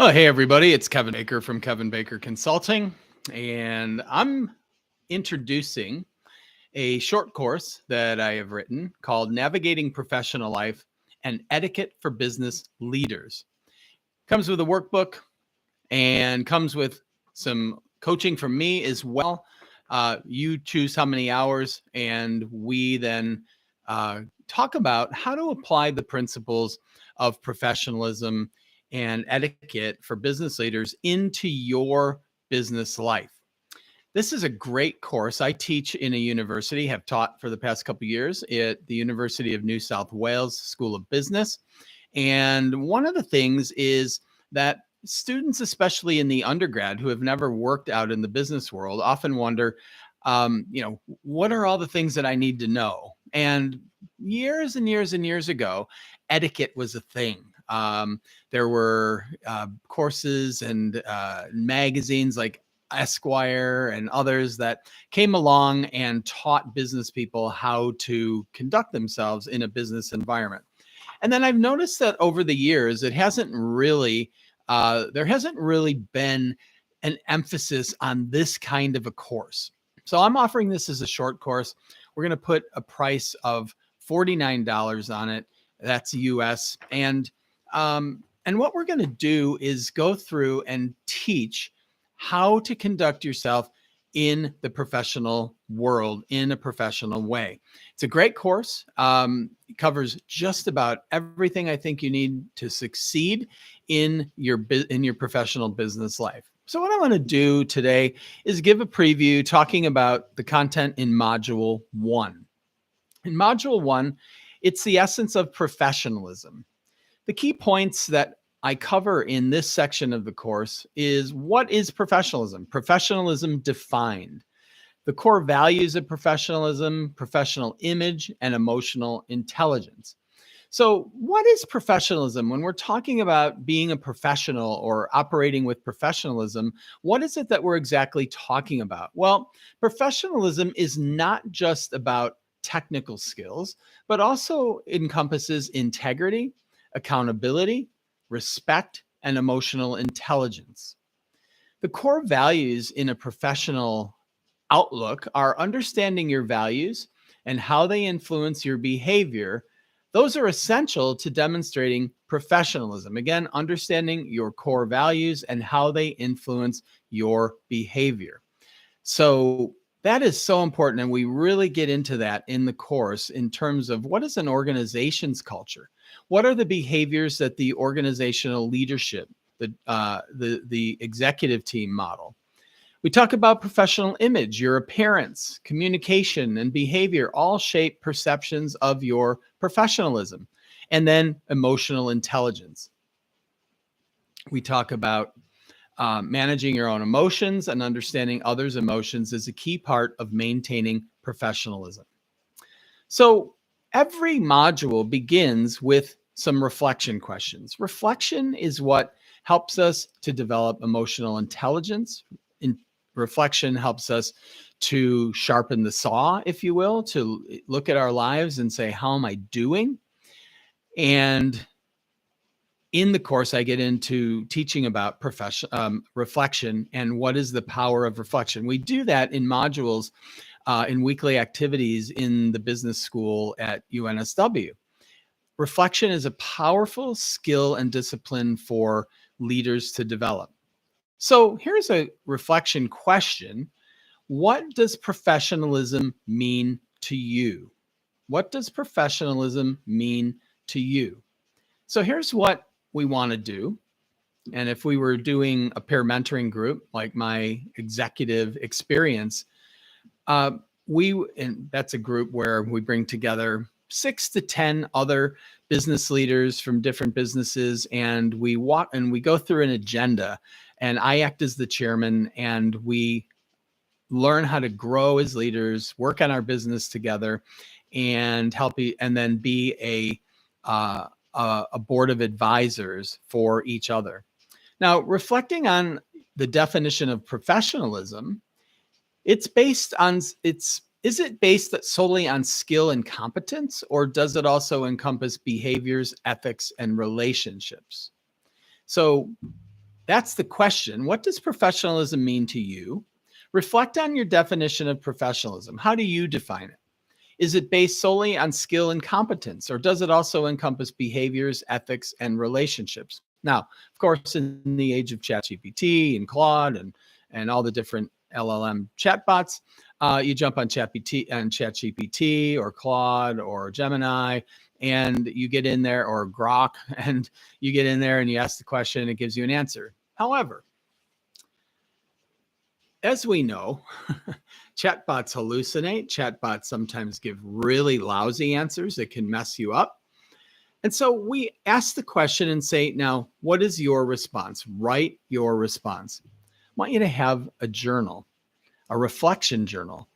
Oh, hey, everybody. It's Kevin Baker from Kevin Baker Consulting, and I'm introducing a short course that I have written called Navigating Professional Life and Etiquette for Business Leaders. Comes with a workbook and comes with some coaching from me as well. You choose how many hours, and we then talk about how to apply the principles of professionalism and etiquette for business leaders into your business life. This is a great course. I teach in a university, have taught for the past couple of years at the University of New South Wales School of Business. And one of the things is that students, especially in the undergrad who have never worked out in the business world, often wonder, what are all the things that I need to know? And years and years and years ago, etiquette was a thing. There were courses and magazines like Esquire and others that came along and taught business people how to conduct themselves in a business environment. And then I've noticed that over the years, there hasn't really been an emphasis on this kind of a course. So I'm offering this as a short course. We're going to put a price of $49 on it. That's US. And what we're going to do is go through and teach how to conduct yourself in the professional world in a professional way. It's a great course. It covers just about everything I think you need to succeed in your professional business life. So what I want to do today is give a preview talking about the content in Module 1. In Module 1, it's the essence of professionalism. The key points that I cover in this section of the course is what is professionalism? Professionalism defined. The core values of professionalism, professional image, and emotional intelligence. So, what is professionalism? When we're talking about being a professional or operating with professionalism, what is it that we're exactly talking about? Well, professionalism is not just about technical skills, but also encompasses integrity, accountability, respect, and emotional intelligence. The core values in a professional outlook are understanding your values and how they influence your behavior. Those are essential to demonstrating professionalism. Again, understanding your core values and how they influence your behavior. So that is so important. And we really get into that in the course in terms of what is an organization's culture? What are the behaviors that the organizational leadership, the executive team model? We talk about professional image, your appearance, communication, and behavior all shape perceptions of your professionalism. And then emotional intelligence. We talk about managing your own emotions and understanding others' emotions is a key part of maintaining professionalism. So every module begins with some reflection questions. Reflection is what helps us to develop emotional intelligence. Reflection helps us to sharpen the saw, if you will, to look at our lives and say, how am I doing? And in the course, I get into teaching about reflection and what is the power of reflection. We do that in modules in weekly activities in the business school at UNSW. Reflection is a powerful skill and discipline for leaders to develop. So here's a reflection question. What does professionalism mean to you? What does professionalism mean to you? So here's what we want to do. And if we were doing a peer mentoring group, like my executive experience, and that's a group where we bring together 6 to 10 other business leaders from different businesses, and we go through an agenda, and I act as the chairman, and we learn how to grow as leaders, work on our business together, and then be a board of advisors for each other. Now, reflecting on the definition of professionalism, is it based solely on skill and competence, or does it also encompass behaviors, ethics, and relationships? So That's the question. What does professionalism mean to you? Reflect on your definition of professionalism. How do you define it? Is it based solely on skill and competence, or does it also encompass behaviors, ethics, and relationships? Now, of course, in the age of ChatGPT and Claude and all the different LLM chatbots, you jump on ChatGPT or Claude or Gemini, and you get in there, or Grok, and you get in there and you ask the question, it gives you an answer. However, as we know, chatbots hallucinate. Chatbots sometimes give really lousy answers that can mess you up. And so we ask the question and say, now, what is your response? Write your response. I want you to have a journal, a reflection journal,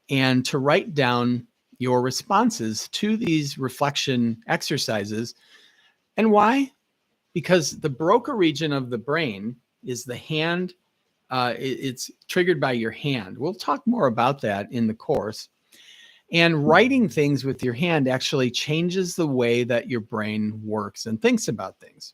and to write down your responses to these reflection exercises. And why? Because the Broca region of the brain is the hand. It's triggered by your hand. We'll talk more about that in the course. And writing things with your hand actually changes the way that your brain works and thinks about things.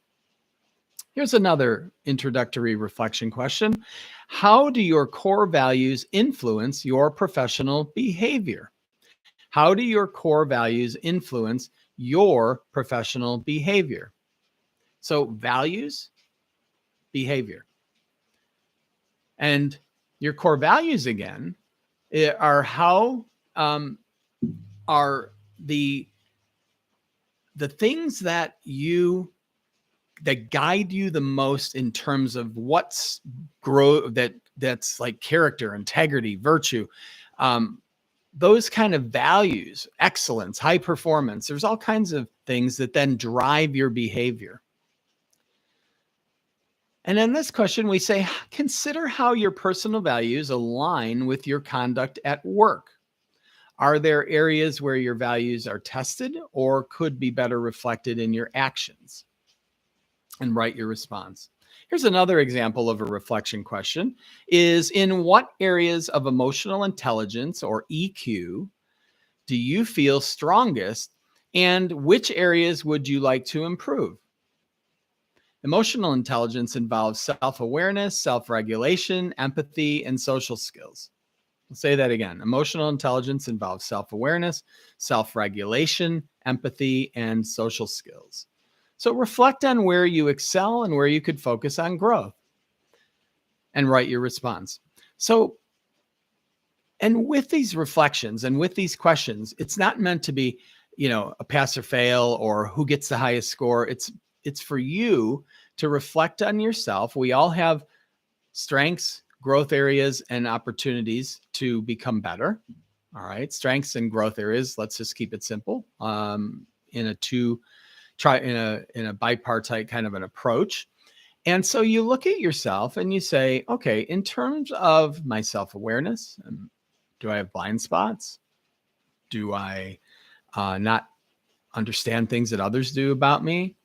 Here's another introductory reflection question. How do your core values influence your professional behavior? How do your core values influence your professional behavior? So values, behavior. And your core values, again, are how are the things that guide you the most in terms of what's that's like character, integrity, virtue, those kind of values, excellence, high performance. There's all kinds of things that then drive your behavior. And in this question, we say, consider how your personal values align with your conduct at work. Are there areas where your values are tested or could be better reflected in your actions? And write your response. Here's another example of a reflection question: is in what areas of emotional intelligence, or EQ, do you feel strongest, and which areas would you like to improve? Emotional intelligence involves self-awareness, self-regulation, empathy, and social skills. I'll say that again. Emotional intelligence involves self-awareness, self-regulation, empathy, and social skills. So reflect on where you excel and where you could focus on growth, and write your response. So, and with these reflections and with these questions, it's not meant to be, a pass or fail or who gets the highest score. It's for you to reflect on yourself. We all have strengths, growth areas, and opportunities to become better. All right. Strengths and growth areas. Let's just keep it simple. In a bipartite kind of an approach. And so you look at yourself and you say, okay, in terms of my self-awareness, do I have blind spots? Do I not understand things that others do about me?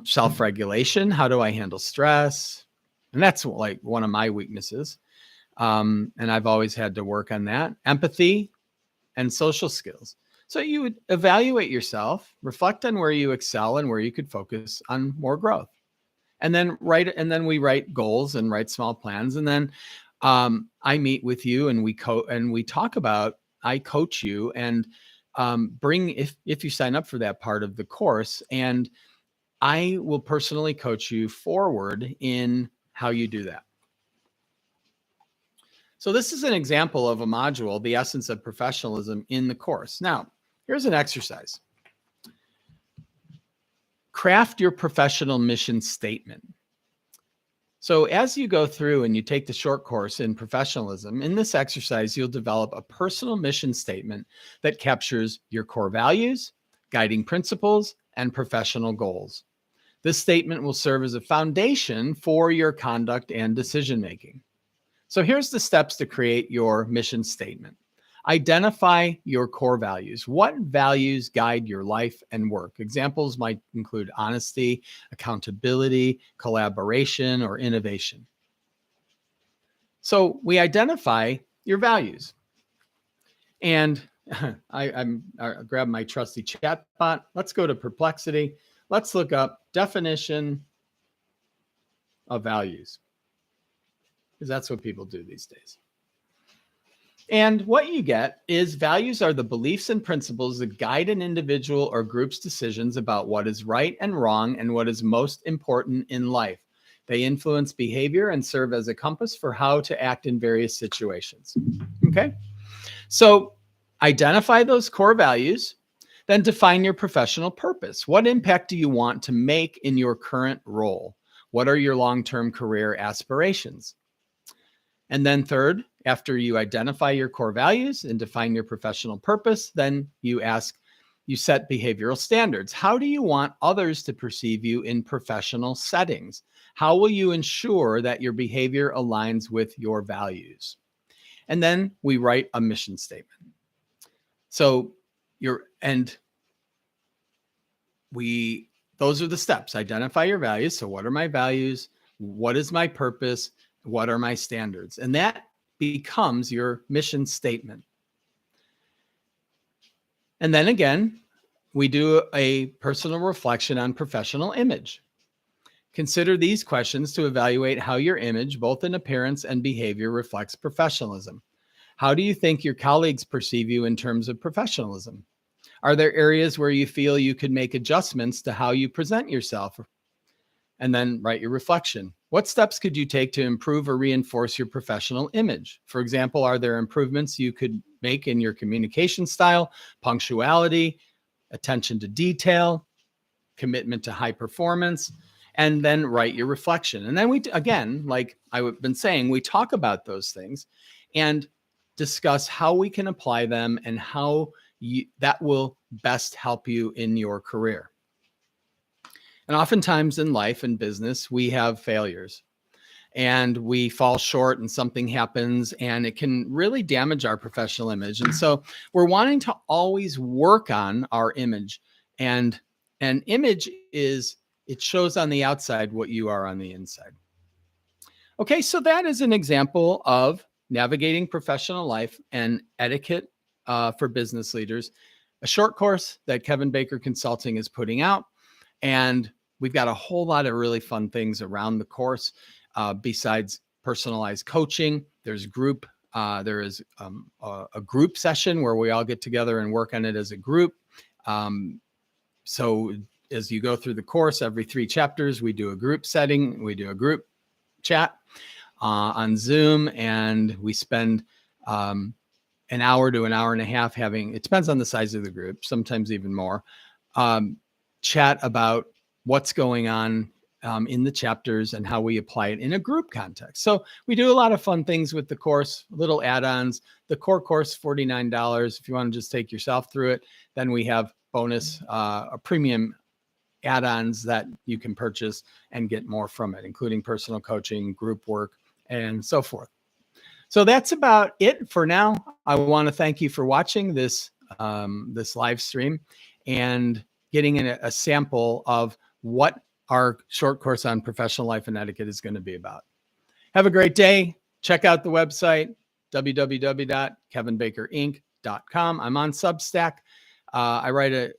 Self-regulation, how do I handle stress? And that's like one of my weaknesses. And I've always had to work on that. Empathy and social skills. So you would evaluate yourself, reflect on where you excel and where you could focus on more growth. And then we write goals and write small plans. And then I meet with you and we talk about, I coach you and bring, if you sign up for that part of the course, and I will personally coach you forward in how you do that. So this is an example of a module, the essence of professionalism, in the course. Now, here's an exercise. Craft your professional mission statement. So as you go through and you take the short course in professionalism, in this exercise, you'll develop a personal mission statement that captures your core values, guiding principles, and professional goals. This statement will serve as a foundation for your conduct and decision-making. So here's the steps to create your mission statement. Identify your core values. What values guide your life and work? Examples might include honesty, accountability, collaboration, or innovation. So we identify your values. And I grab my trusty chat bot. Let's go to Perplexity. Let's look up definition of values, because that's what people do these days. And what you get is values are the beliefs and principles that guide an individual or group's decisions about what is right and wrong and what is most important in life. They influence behavior and serve as a compass for how to act in various situations. Okay? So identify those core values, then define your professional purpose. What impact do you want to make in your current role? What are your long-term career aspirations? And then third, after you identify your core values and define your professional purpose, then you set behavioral standards. How do you want others to perceive you in professional settings? How will you ensure that your behavior aligns with your values? And then we write a mission statement. So those are the steps. Identify your values. So what are my values? What is my purpose? What are my standards? And that becomes your mission statement. And then again, we do a personal reflection on professional image. Consider these questions to evaluate how your image, both in appearance and behavior, reflects professionalism. How do you think your colleagues perceive you in terms of professionalism? Are there areas where you feel you could make adjustments to how you present yourself? And then write your reflection. What steps could you take to improve or reinforce your professional image? For example, are there improvements you could make in your communication style, punctuality, attention to detail, commitment to high performance? And then write your reflection. And then again, like I've been saying, we talk about those things and discuss how we can apply them and how that will best help you in your career. And oftentimes in life and business, we have failures and we fall short and something happens and it can really damage our professional image. And so we're wanting to always work on our image. And an image it shows on the outside what you are on the inside. Okay, so that is an example of navigating professional life and etiquette for business leaders, a short course that Kevin Baker Consulting is putting out. And we've got a whole lot of really fun things around the course. Besides personalized coaching, there is a group session where we all get together and work on it as a group. So as you go through the course, every 3 chapters, we do a group setting, we do a group chat on Zoom, and we spend an hour to an hour and a half it depends on the size of the group, sometimes even more, chat about what's going on in the chapters and how we apply it in a group context. So we do a lot of fun things with the course, little add-ons. The core course, $49. If you want to just take yourself through it, then we have bonus premium add-ons that you can purchase and get more from it, including personal coaching, group work, and so forth. So that's about it for now. I want to thank you for watching this live stream and getting a sample of what our short course on professional life and etiquette is going to be about. Have a great day. Check out the website, www.kevinbakerinc.com. I'm on Substack. I write a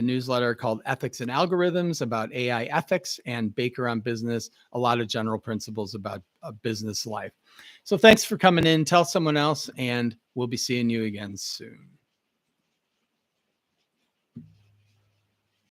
newsletter called Ethics and Algorithms about AI ethics, and Baker on Business, a lot of general principles about a business life. So thanks for coming in. Tell someone else, and we'll be seeing you again soon.